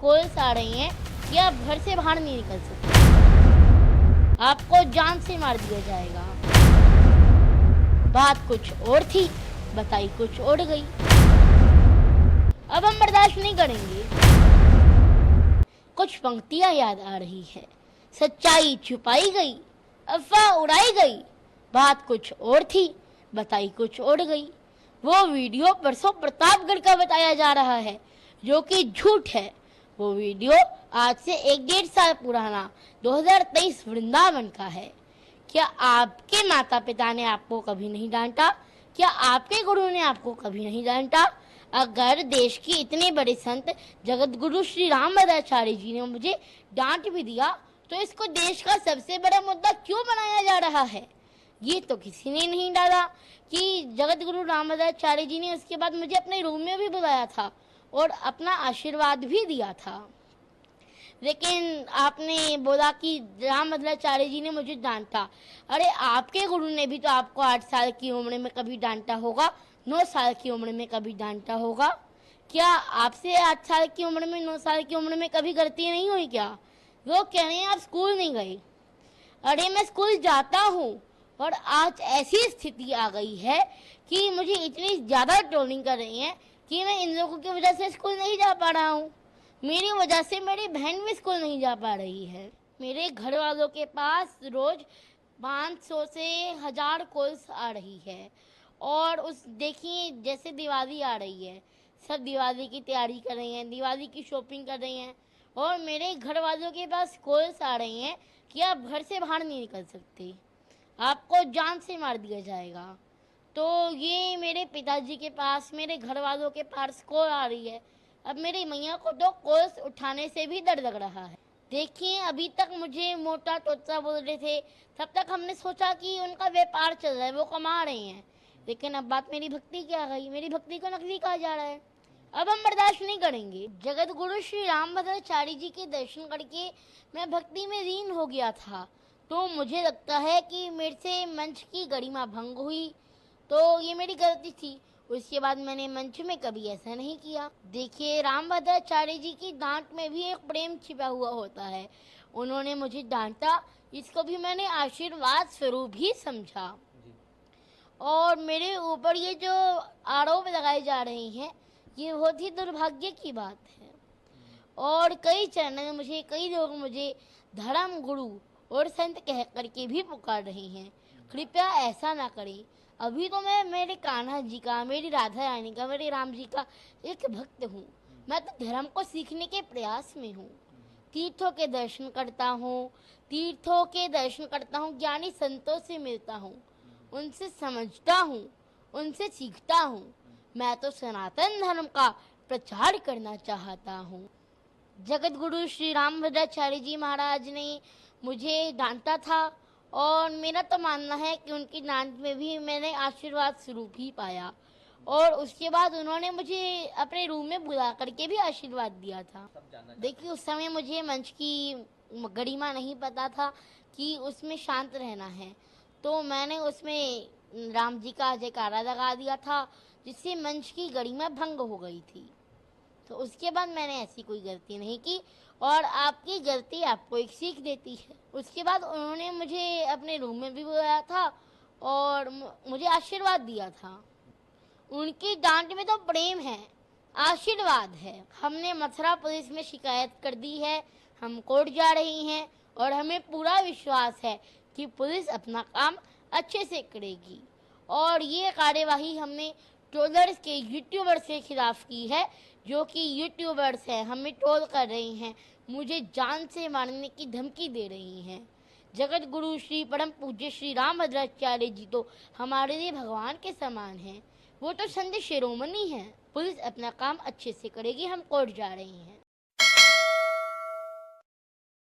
Calls आ रही हैं कि आप घर से बाहर नहीं निकल सकते, आपको जान से मार दिया जाएगा। बात कुछ और थी, बताई कुछ और गई। अब हम बर्दाश्त नहीं करेंगे। कुछ पंक्तियां याद आ रही है, सच्चाई छुपाई गई, अफवाह उड़ाई गई। बात कुछ और थी, बताई कुछ और गई। वो वीडियो परसों प्रतापगढ़ का बताया जा रहा है, जो कि झूठ है। वो वीडियो आज से 1-1.5 साल पुराना 2023 वृंदावन का है। क्या आपके माता पिता ने आपको कभी नहीं डांटा? क्या आपके गुरु ने आपको कभी नहीं डांटा? अगर देश के इतने बड़े संत जगत गुरु श्री रामभद्राचार्य जी ने मुझे डांट भी दिया, तो इसको देश का सबसे बड़ा मुद्दा क्यों बनाया जा रहा है? ये तो किसी ने नहीं डाला कि जगत गुरु रामभद्राचार्य जी ने उसके बाद मुझे अपने रूम में भी बुलाया था और अपना आशीर्वाद भी दिया था। लेकिन आपने बोला कि रामभद्राचार्य जी ने मुझे डांटा। अरे आपके गुरु ने भी तो आपको 8 साल की उम्र में कभी डांटा होगा, 9 साल की उम्र में कभी डांटा होगा। क्या आपसे 8 साल की उम्र में, 9 साल की उम्र में कभी गलती नहीं हुई क्या? लोग कह रहे हैं आप स्कूल नहीं गए। अरे मैं स्कूल जाता हूँ, और आज ऐसी स्थिति आ गई है कि मुझे इतनी ज़्यादा ट्रोलिंग कर रही हैं कि मैं इन लोगों की वजह से स्कूल नहीं जा पा रहा हूँ। मेरी वजह से मेरी बहन भी स्कूल नहीं जा पा रही है। मेरे घर वालों के पास रोज 500 से 1000 कॉल्स आ रही है। और उस देखिए, जैसे दिवाली आ रही है, सब दिवाली की तैयारी कर रही हैं, दिवाली की शॉपिंग कर रही हैं, और मेरे घर वालों के पास कॉल्स आ रही हैं कि आप घर से बाहर नहीं निकल सकते, आपको जान से मार दिया जाएगा। तो ये मेरे पिताजी के पास, मेरे घर वालों के पास कॉल आ रही है। अब मेरी मैया को तो कॉल्स उठाने से भी डर लग रहा है। देखिए, अभी तक मुझे मोटा तोता बोल रहे थे, तब तक हमने सोचा कि उनका व्यापार चल रहा है, वो कमा रहे हैं। लेकिन अब बात मेरी भक्ति की आ गई, मेरी भक्ति को नकली कहा जा रहा है। अब हम बर्दाश्त नहीं करेंगे। जगत गुरु श्री रामभद्राचार्य जी के दर्शन करके मैं भक्ति में लीन हो गया था, तो मुझे लगता है कि मेरे से मंच की गरिमा भंग हुई, तो ये मेरी गलती थी। उसके बाद मैंने मंच में कभी ऐसा नहीं किया। देखिए, रामभद्राचार्य जी की डांट में भी एक प्रेम छिपा हुआ होता है। उन्होंने मुझे डांटा, इसको भी मैंने आशीर्वाद स्वरूप ही समझा। और मेरे ऊपर ये जो आरोप लगाए जा रहे हैं, ये बहुत ही दुर्भाग्य की बात है। और कई लोग मुझे धर्म गुरु और संत कह करके भी पुकार रहे हैं। कृपया ऐसा ना करें। अभी तो मैं मेरे कान्हा जी का, मेरी राधा रानी का, मेरे राम जी का एक भक्त हूँ। मैं तो धर्म को सीखने के प्रयास में हूँ। तीर्थों के दर्शन करता हूँ, ज्ञानी संतों से मिलता हूँ, उनसे समझता हूँ, उनसे सीखता हूँ। मैं तो सनातन धर्म का प्रचार करना चाहता हूँ। जगत गुरु श्री रामभद्राचार्य जी महाराज ने मुझे डांटा था, और मेरा तो मानना है कि उनकी डांट में भी मैंने आशीर्वाद स्वरूप ही पाया। और उसके बाद उन्होंने मुझे अपने रूम में बुला करके भी आशीर्वाद दिया था। देखिए, उस समय मुझे मंच की गरिमा नहीं पता था कि उसमें शांत रहना है, तो मैंने उसमें राम जी का जयकारा लगा दिया था, जिससे मंच की गरिमा भंग हो गई थी। तो उसके बाद मैंने ऐसी कोई गलती नहीं की, और आपकी गलती आपको एक सीख देती है। उसके बाद उन्होंने मुझे अपने रूम में भी बुलाया था और मुझे आशीर्वाद दिया था। उनकी डांट में तो प्रेम है, आशीर्वाद है। हमने मथुरा पुलिस में शिकायत कर दी है, हम कोर्ट जा रही हैं, और हमें पूरा विश्वास है कि पुलिस अपना काम अच्छे से करेगी। और ये कार्यवाही हमने ट्रोलर्स के, यूट्यूबर्स के खिलाफ की है, जो कि यूट्यूबर्स हैं, हमें ट्रोल कर रही हैं, मुझे जान से मारने की धमकी दे रही हैं। जगत गुरु श्री परम पूज्य श्री रामभद्राचार्य जी तो हमारे लिए भगवान के समान हैं। वो तो संत शिरोमणि हैं। पुलिस अपना काम अच्छे से करेगी, हम कोर्ट जा रही हैं।